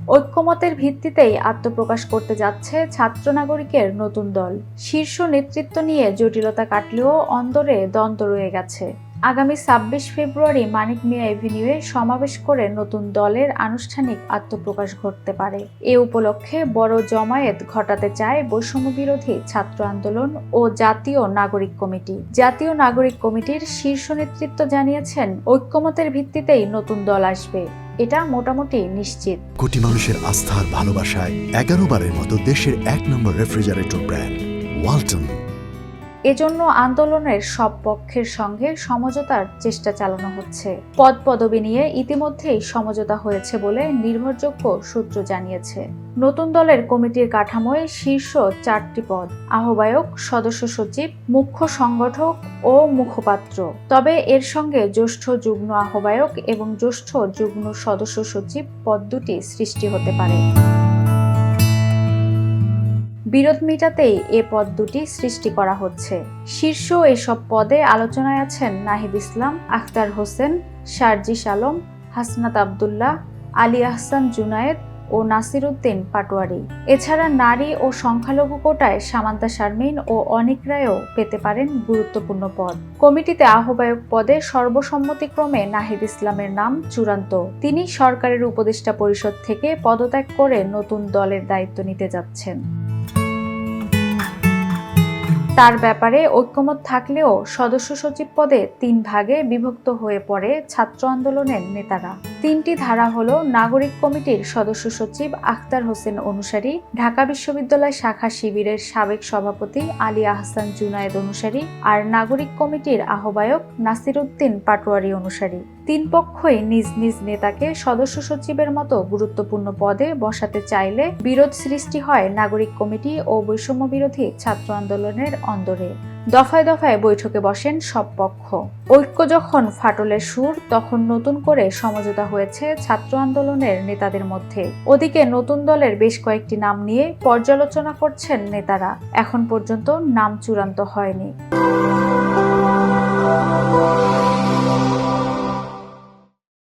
ঐক্যমতের ভিত্তিতেই আত্মপ্রকাশ করতে যাচ্ছে ছাত্র নাগরিকের নতুন দল। শীর্ষ নেতৃত্ব নিয়ে জটিলতা কাটলেও অন্দরে দ্বন্দ্ব রয়ে গেছে। আগামী ২৬ ফেব্রুয়ারি মানিক মিয়া এভিনিউয়ে সমাবেশ করে নতুন দলের আনুষ্ঠানিক আত্মপ্রকাশ ঘটতে পারে। এ উপলক্ষে বড় জমায়েত ঘটাতে চায় বৈষম্যবিরোধী ছাত্র আন্দোলন ও জাতীয় নাগরিক কমিটি। জাতীয় নাগরিক কমিটির শীর্ষ নেতৃত্ব জানিয়েছেন, ঐক্যমতের ভিত্তিতেই নতুন দল আসবে, এটা মোটামুটি নিশ্চিত। কোটি মানুষের আস্থার ভালোবাসায় ১১ বারের মতো দেশের ১ নম্বর রেফ্রিজারেটর ব্র্যান্ড ওয়ালটন। এজন্য আন্দোলনের সব পক্ষের সঙ্গে সমঝোতার চেষ্টা চালানো হচ্ছে। পদপদবি নিয়ে ইতিমধ্যেই সমঝোতা হয়েছে বলে নির্ভরযোগ্য সূত্র জানিয়েছে। নতুন দলের কমিটির কাঠামোয় শীর্ষ ৪টি পদ: আহ্বায়ক, সদস্য সচিব, মুখ্য সংগঠক ও মুখপাত্র। তবে এর সঙ্গে জ্যেষ্ঠ যুগ্ম আহ্বায়ক এবং জ্যেষ্ঠ যুগ্ম সদস্য সচিব পদ দুটি সৃষ্টি হতে পারে। বিরোধ মেটাতেই এ পদ দুটি সৃষ্টি করা হচ্ছে। শীর্ষ এসব পদে আলোচনায় আছেন নাহিদ ইসলাম, আখতার হোসেন, শারজিস আলম, হাসনাত আবদুল্লাহ, আলী আহসান জুনায়েদ ও নাসির উদ্দিন পাটোয়ারি। এছাড়া নারী ও সংখ্যালঘু কোটায় সামান্তা শারমিন ও অনিক রায়ও পেতে পারেন গুরুত্বপূর্ণ পদ। কমিটিতে আহ্বায়ক পদে সর্বসম্মতিক্রমে নাহিদ ইসলামের নাম চূড়ান্ত। তিনি সরকারের উপদেষ্টা পরিষদ থেকে পদত্যাগ করে নতুন দলের দায়িত্ব নিতে যাচ্ছেন। তার ব্যাপারে ঐক্যমত থাকলেও সদস্য সচিব পদে ৩ ভাগে বিভক্ত হয়ে পড়ে ছাত্র আন্দোলনের নেতারা। ৩টি ধারা হলো: নাগরিক কমিটির সদস্য সচিব আখতার হোসেন অনুসারী, ঢাকা বিশ্ববিদ্যালয় শাখা শিবিরের সাবেক সভাপতি আলী আহসান জুনায়েদ অনুসারী, আর নাগরিক কমিটির আহ্বায়ক নাসির উদ্দিন পাটোয়ারি অনুসারী। ৩ পক্ষই নিজ নিজ নেতাকে সদস্য সচিবের মতো গুরুত্বপূর্ণ পদে বসাতে চাইলে বিরোধ সৃষ্টি হয় নাগরিক কমিটি ও বৈষম্য বিরোধী ছাত্র আন্দোলনের অন্দরে। দফায় দফায় বৈঠকে বসেন সব পক্ষ। ঐক্য যখন ফাটলের সুর, তখন নতুন করে সমঝোতা হয়েছে ছাত্র আন্দোলনের নেতাদের মধ্যে। ওদিকে নতুন দলের বেশ কয়েকটি নাম নিয়ে পর্যালোচনা করছেন নেতারা। এখন পর্যন্ত নাম চূড়ান্ত হয়নি।